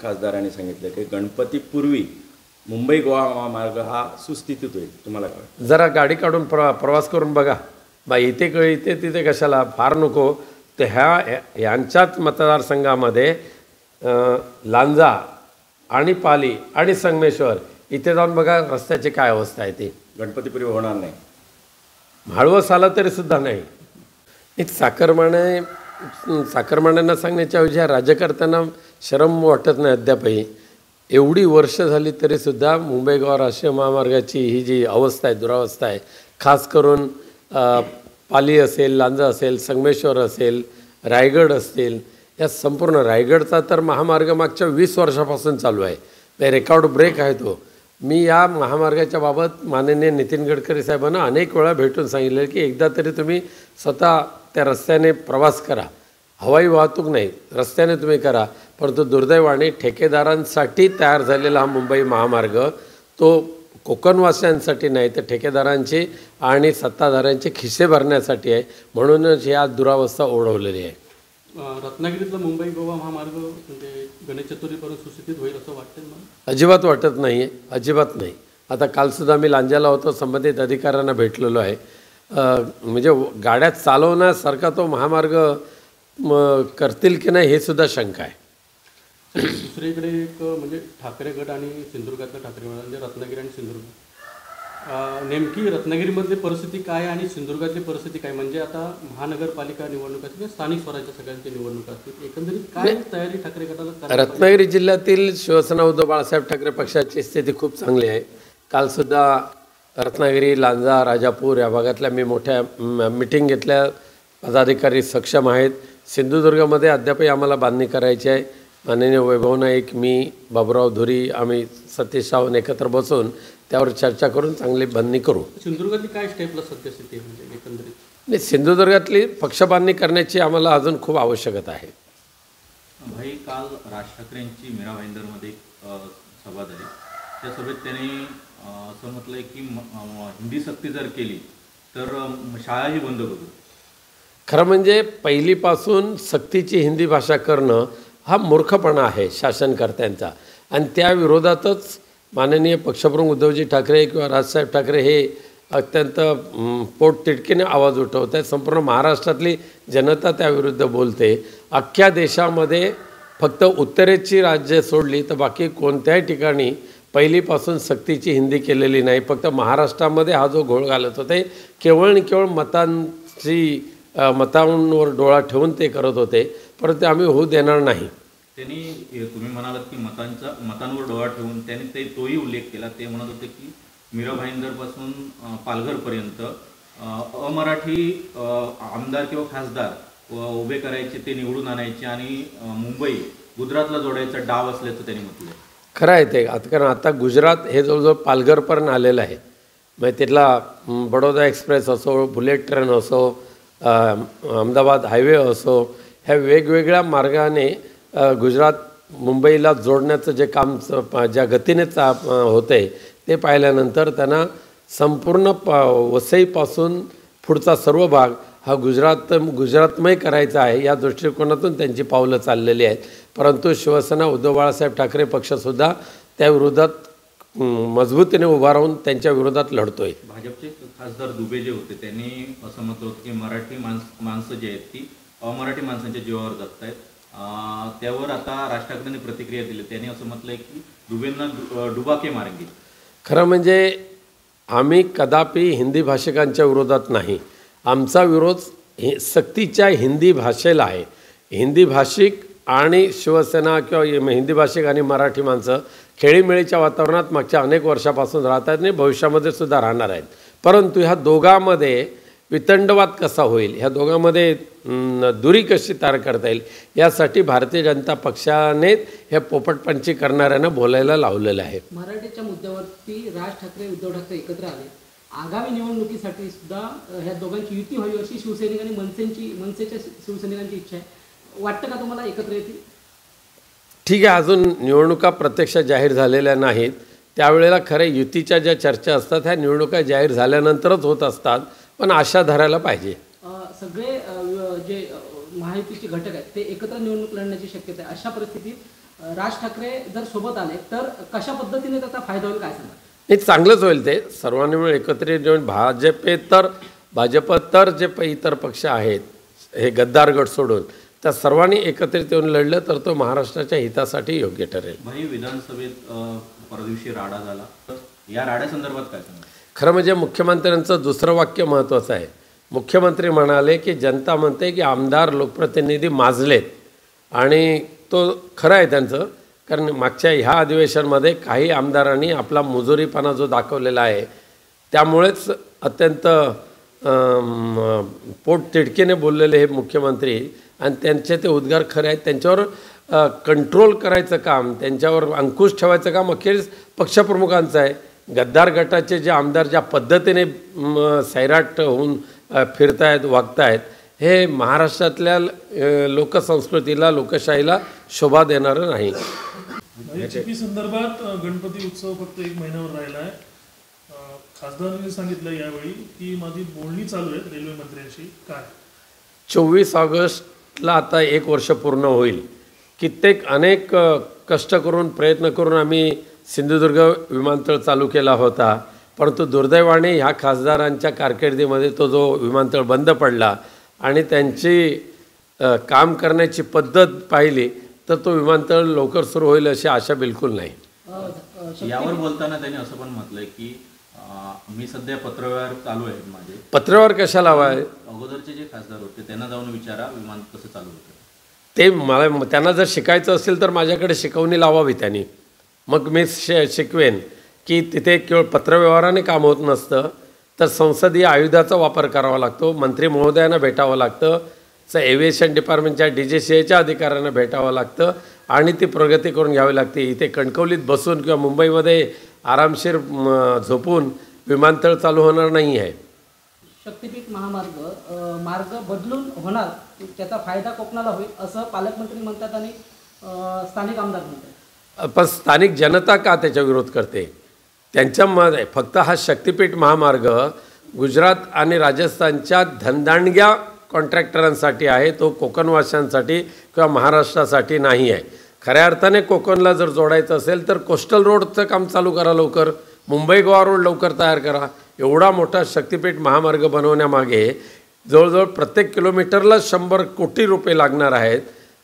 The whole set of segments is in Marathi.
खासदारांनी सांगितलं की गणपतीपूर्वी मुंबई गोवा महामार्ग हा सुस्थितीत होईल. तुम्हाला काय वाटतं? जरा गाडी काढून प्रवास करून बघा बा, इथे इथे तिथे कशाला फार नको. तर यांच्याच मतदारसंघामध्ये लांजा आणि पाली आणि संगमेश्वर इथे जाऊन बघा रस्त्याची काय अवस्था आहे. ती गणपतीपूर्वी होणार नाही. म्हाळवस आला तरी सुद्धा नाही. एक साखरमान्यांना सांगण्याच्या ऐवजी राज्यकर्त्यांना शरम वाटत नाही अद्यापही. एवढी वर्ष झाली तरीसुद्धा मुंबई गोवा राष्ट्रीय महामार्गाची ही जी अवस्था आहे, दुरावस्था आहे, खास करून पाली असेल, लांजा असेल, संगमेश्वर असेल, रायगड असेल, या संपूर्ण रायगडचा तर महामार्ग मागच्या 20 वर्षापासून चालू आहे. रेकॉर्ड ब्रेक आहे तो. मी या महामार्गाच्या बाबत माननीय नितीन गडकरी साहेबांना अनेक वेळा भेटून सांगितलं की एकदा तरी तुम्ही स्वतः त्या रस्त्याने प्रवास करा. हवाई वाहतूक नाही, रस्त्याने तुम्ही करा. परंतु दुर्दैवाने ठेकेदारांसाठी तयार झालेला हा मुंबई महामार्ग तो कोकणवासियांसाठी नाही, तर ठेकेदारांचे आणि सत्ताधाऱ्यांचे खिसे भरण्यासाठी आहे. म्हणूनच ही आज दुरावस्था ओढवलेली आहे. रत्नागिरीतला मुंबई गोवा महामार्ग म्हणजे गणेश चतुर्थीपर्यंत सुस्थितीत होईल असं वाटतं मला? अजिबात वाटत नाही आहे, अजिबात नाही. आता कालसुद्धा मी लांजाला होतो, संबंधित अधिकाऱ्यांना भेटलेलो आहे. म्हणजे गाड्या चालवण्यासारखा तो महामार्ग करतील की नाही हे सुद्धा शंका आहे. दुसरीकडे एक म्हणजे ठाकरे गट आणि सिंधुदुर्गातलं ठाकरे गट म्हणजे रत्नागिरी आणि सिंधुदुर्ग, नेमकी रत्नागिरीमधली परिस्थिती काय आणि सिंधुदुर्गातली परिस्थिती काय? म्हणजे आता महानगरपालिका निवडणुका किंवा स्थानिक स्वराज्य सगळ्यांच्या निवडणुका असतील, एकंदरीत काय तयारी ठाकरे गटाला? रत्नागिरी जिल्ह्यातील शिवसेना उद्धव बाळासाहेब ठाकरे पक्षाची स्थिती खूप चांगली आहे. कालसुद्धा रत्नागिरी, लांजा, राजापूर या भागातल्या मी मोठ्या मिटिंग घेतल्या. पदाधिकारी सक्षम आहेत. सिंधुदुर्गामध्ये अद्यापही आम्हाला बांधणी करायची आहे. माननीय वैभव नाईक, मी, बाबुराव धुरी, आम्ही सतीश सावंत एकत्र बसून त्यावर चर्चा करून चांगली बांधणी करू. सिंधुदुर्गातली काय स्टेपला सद्यस्थिती आहे म्हणजे एकंदरीत? नाही, सिंधुदुर्गातली पक्षबांधणी करण्याची आम्हाला अजून खूप आवश्यकता आहे. भाई, काल राज ठाकरेंची मीरा भाईंदरमध्ये सभा झाली. त्या सभेत त्यांनी असं म्हटलंय की हिंदी सक्ती जर केली तर शाळाही बंद करू. खरं म्हणजे पहिलीपासून सक्तीची हिंदी भाषा करणं हा मूर्खपणा आहे शासनकर्त्यांचा. आणि त्या विरोधातच माननीय पक्षप्रमुख उद्धवजी ठाकरे किंवा राजसाहेब ठाकरे हे अत्यंत पोटतिडकीने आवाज उठवत आहेत. संपूर्ण महाराष्ट्रातली जनता त्याविरुद्ध बोलते. अख्ख्या देशामध्ये फक्त उत्तरेची राज्य सोडली तर बाकी कोणत्याही ठिकाणी पहिलीपासून सक्तीची हिंदी केलेली नाही. फक्त महाराष्ट्रामध्ये हा जो घोळ घालत होते केवळ आणि केवळ मतांवर डोळा ठेवून ते करत होते. परंतु आम्ही होऊ देणार नाही. त्यांनी तुम्ही म्हणालात की मतांवर डोळा ठेवून त्यांनी तोही उल्लेख केला. ते म्हणत होते की मीरा भाईंदरपासून पालघरपर्यंत अमराठी आमदार किंवा खासदार उभे करायचे, ते निवडून आणायचे आणि मुंबई गुजरातला जोडायचा डाव असल्याचं त्यांनी म्हटलं. खरं आहे ते. आता कारण आता गुजरात हे जवळजवळ पालघरपर्यंत आलेलं आहे. म्हणजे तिथला बडोदा एक्सप्रेस असो, बुलेट ट्रेन असो, अहमदाबाद हायवे असो, ह्या वेगवेगळ्या मार्गाने गुजरात मुंबईला जोडण्याचं जे काम ज्या गतीने होतं आहे ते पाहिल्यानंतर त्यांना संपूर्ण वसईपासून पुढचा सर्व भाग हा गुजरातमय करायचा आहे. या दृष्टिकोनातून त्यांची पावलं चाललेली आहेत. परंतु शिवसेना उद्धव बाळासाहेब ठाकरे पक्षसुद्धा त्या विरोधात मजबूतीने उभा राहून त्यांच्या विरोधात लढतोय. भाजपचे खासदार दुबे जे होते त्यांनी असं म्हटलं होतं की मराठी माणसं जी आहेत ती अमराठी माणसांच्या जीवावर जगत आहेत. त्यावर आता राज ठाकरेंनी प्रतिक्रिया दिली. त्यांनी असं म्हटलंय की दुबेंना डुबाके मारेंगे. खरं म्हणजे आम्ही कदापि हिंदी भाषिकांच्या विरोधात नाही. आमचा विरोध सक्तीच्या हिंदी भाषेला आहे. हिंदी भाषिक आणि शिवसेना किंवा हिंदी भाषिक आणि मराठी माणसं खेळीमेळीच्या वातावरणात मागच्या अनेक वर्षापासून राहत आहेत आणि भविष्यामध्ये सुद्धा राहणार आहेत. परंतु ह्या दोघांमध्ये वितंडवाद कसा होईल, ह्या दोघांमध्ये दुरी कशी तयार करता येईल यासाठी भारतीय जनता पक्षाने हे पोपटपंची करणाऱ्यांना बोलायला लावलेलं आहे. मराठीच्या मुद्द्यावरती राज ठाकरे, उद्धव ठाकरे एकत्र आले. आगामी निवडणुकीसाठी सुद्धा ह्या दोघांची युती व्हावी अशी शिवसैनिक आणि मनसेच्या शिवसैनिकांची इच्छा आहे. वाटतं का तुम्हाला एकत्र येतील? ठीक आहे, अजून निवडणुका प्रत्यक्ष जाहीर झालेल्या नाहीत. त्यावेळेला खरे युतीच्या ज्या चर्चा असतात ह्या निवडणुका जाहीर झाल्यानंतरच होत असतात. पण आशा धरायला पाहिजे. सगळे जे महायुतीचे घटक आहेत ते एकत्र निवडणूक लढण्याची शक्यता आहे. अशा परिस्थितीत राज ठाकरे जर सोबत आले तर कशा पद्धतीने त्याचा फायदा होईल काय सांगा? नाही, चांगलंच होईल ते. सर्वांनी मिळून एकत्रित येऊन भाजप तर जे इतर पक्ष आहेत हे गद्दार गट सोडून त्या सर्वांनी एकत्रित येऊन लढलं तर तो महाराष्ट्राच्या हितासाठी योग्य ठरेल. भाई, विधानसभेत परदिवशी राडा झाला, तर या राड्यासंदर्भात काय सांगा? खरं म्हणजे मुख्यमंत्र्यांचं दुसरं वाक्य महत्त्वाचं आहे. मुख्यमंत्री म्हणाले की जनता म्हणते की आमदार लोकप्रतिनिधी माजलेत, आणि तो खरं आहे त्यांचं. कारण मागच्या ह्या अधिवेशनमध्ये काही आमदारांनी आपला मुजोरीपणा जो दाखवलेला आहे त्यामुळेच अत्यंत पोट तिडकीने बोललेले हे मुख्यमंत्री, आणि त्यांचे ते उद्गार खरे आहेत. त्यांच्यावर कंट्रोल करायचं काम, त्यांच्यावर अंकुश ठेवायचं काम अखेरीस पक्षप्रमुखांचं आहे. गद्दार गटाचे जे आमदार ज्या पद्धतीने सैराट होऊन फिरतायत, वागतायत, हे महाराष्ट्रातल्या लोकसंस्कृतीला, लोकशाहीला शोभा देणारं नाही. चिपी संदर्भात गणपती उत्सव फक्त 1 महिन्यावर राहिला आहे. खासदारांनी सांगितलं यावेळी की माझी बोलणी चालू आहे रेल्वे मंत्र्यांशी. काय 24 ऑगस्टला आता 1 वर्ष पूर्ण होईल. अनेक कष्ट करून प्रयत्न करून आम्ही सिंधुदुर्ग विमानतळ चालू केला होता, परंतु दुर्दैवाने ह्या खासदारांच्या कारकिर्दीमध्ये तो जो विमानतळ बंद पडला आणि त्यांची काम करण्याची पद्धत पाहिली तर तो विमानतळ लवकर सुरू होईल अशी आशा बिलकुल नाही. यावर बोलताना त्यांनी असं पण म्हटलंय की मी सध्या पत्रव्यवहार चालू आहेत माझे. पत्रव्यवहार कशाला हवा आहे? अगोदरचे जे खासदार होते त्यांना जाऊन विचारा विमान कसं चालू होतं ते. त्यांना जर शिकायचं असेल तर माझ्याकडे शिकवणी लावावी त्यांनी, मग मी शिकवेन की तिथे केवळ पत्रव्यवहाराने काम होत नसतं, तर संसदीय आयुधाचा वापर करावा लागतो. मंत्री महोदयांना भेटावं लागतं, एव्हिएशन डिपार्टमेंटच्या DGCAच्या अधिकाऱ्यांना भेटावं लागतं आणि ती प्रगती करून घ्यावी लागते. इथे कणकवलीत बसून किंवा मुंबईमध्ये आरामशीर झोपून विमानतळ चालू होणार नाही आहे. शक्तिपीठ मार्ग बदलून होणार, त्याचा फायदा कोकणाला होईल असं पालकमंत्री म्हणतात आणि स्थानिक आमदार म्हणतात. पण स्थानिक जनता का त्याच्या विरोध करते? त्यांच्यामध्ये फक्त हा शक्तिपीठ महामार्ग गुजरात आणि राजस्थानच्या धनदांडग्या कॉन्ट्रॅक्टरांसाठी आहे, तो कोकणवासियांसाठी किंवा महाराष्ट्रासाठी नाही आहे. खऱ्या अर्थाने कोकणला जर जोडायचं असेल तर कोस्टल रोडचं काम चालू करा लवकर, मुंबई गोवा रोड लवकर तयार करा. एवढा मोठा शक्तिपीठ महामार्ग बनवण्यामागे जवळजवळ प्रत्येक किलोमीटरला 100 कोटी रुपये लागणार आहेत.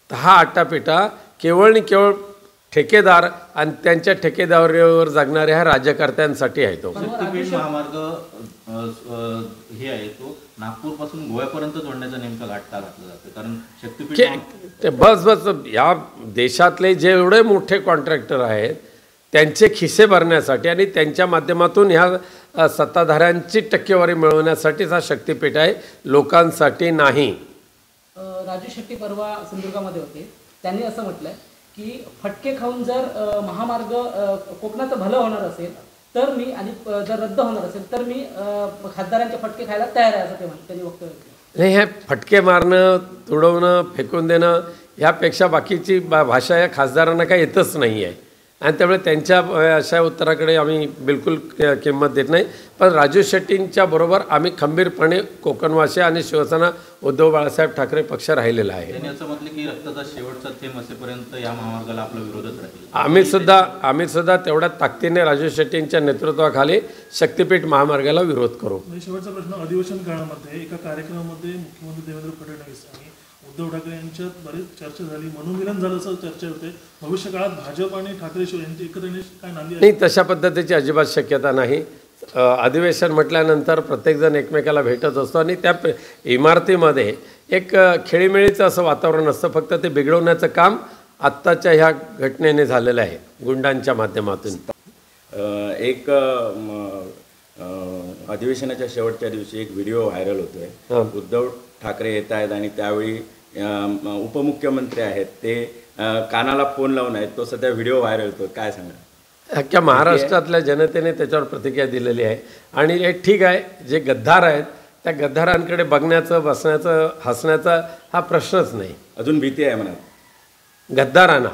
तर हा आटापिटा केवळ ठेकेदार आणि त्यांच्या ठेकेदारीवर जगणाऱ्या ह्या राज्यकर्त्यांसाठी आहे. तो शक्तिपीठ महामार्ग हे आहे तो नागपूरपासून गोव्यापर्यंत जोडण्याचा नेमका घाटला जातो. कारण शक्तिपीठ बस या देशातले जेवढे मोठे कॉन्ट्रॅक्टर आहेत त्यांचे खिसे भरण्यासाठी आणि त्यांच्या माध्यमातून ह्या सत्ताधाऱ्यांची टक्केवारी मिळवण्यासाठीच हा शक्तिपीठ आहे, लोकांसाठी नाही. राजू शेट्टी परवा सिंधुदुर्गामध्ये होते, त्यांनी असं म्हटलंय की फटके खाऊन जर महामार्ग कोकणाचं भलं होणार असेल तर मी, आणि जर रद्द होणार असेल तर मी खासदारांचे फटके खायला तयार आहे असं त्यांनी वक्तव्य केलं. नाही, हे फटके मारणं, तुडवणं, फेकून देणं ह्यापेक्षा बाकीची भाषा या खासदारांना काही येतच नाही आहे, आणि त्यामुळे त्यांच्या अशा उत्तराकडे आम्ही बिलकुल किंमत देत नाही. पण राजू शेट्टींच्या बरोबर आम्ही खंबीरपणे कोकणवासी आणि शिवसेना उद्धव बाळासाहेब ठाकरे पक्ष राहिलेला आहे. त्यांनी असं म्हटलं की रक्ताचा शेवटचा थेंब असेपर्यंत या महामार्गाला आपला विरोधच राहील. आम्ही सुद्धा तेवढ्या ताकदीने राजू शेट्टींच्या नेतृत्वाखाली शक्तिपीठ महामार्गाला विरोध करू. शेवटचा प्रश्न, अधिवेशन काळामध्ये एका कार्यक्रमामध्ये मुख्यमंत्री देवेंद्र फडणवीस आणि उद्धव ठाकरे यांच्यात बरीच चर्चा झाली, मनोमिलन झालं असं चर्चा होते. भविष्य काळात भाजप आणि ठाकरे शिव यांची एकत्र येण्याची काय नांदी आहे? नाही, तशा पद्धतीची अजिबात शक्यता नाही. अधिवेशन म्हटल्यानंतर प्रत्येकजण एकमेकाला भेटत असतो आणि त्या इमारतीमध्ये एक खेळीमेळीचं असं वातावरण असतं. फक्त ते बिघडवण्याचं काम आत्ताच्या ह्या घटनेने झालेलं आहे गुंडांच्या माध्यमातून. एक अधिवेशनाच्या शेवटच्या दिवशी एक व्हिडिओ व्हायरल होतोय. उद्धव ठाकरे येत आहेत आणि त्यावेळी उपमुख्यमंत्री आहेत ते कानाला फोन लावून आहेत. तो सध्या व्हिडिओ व्हायरल होतो, काय सांगा? अख्ख्या महाराष्ट्रातल्या जनतेने त्याच्यावर प्रतिक्रिया दिलेली आहे. आणि हे ठीक आहे, जे गद्दार आहेत त्या गद्दारांकडे बघण्याचं, बसण्याचं, हसण्याचा हा प्रश्नच नाही. अजून भीती आहे मनात गद्दारांना.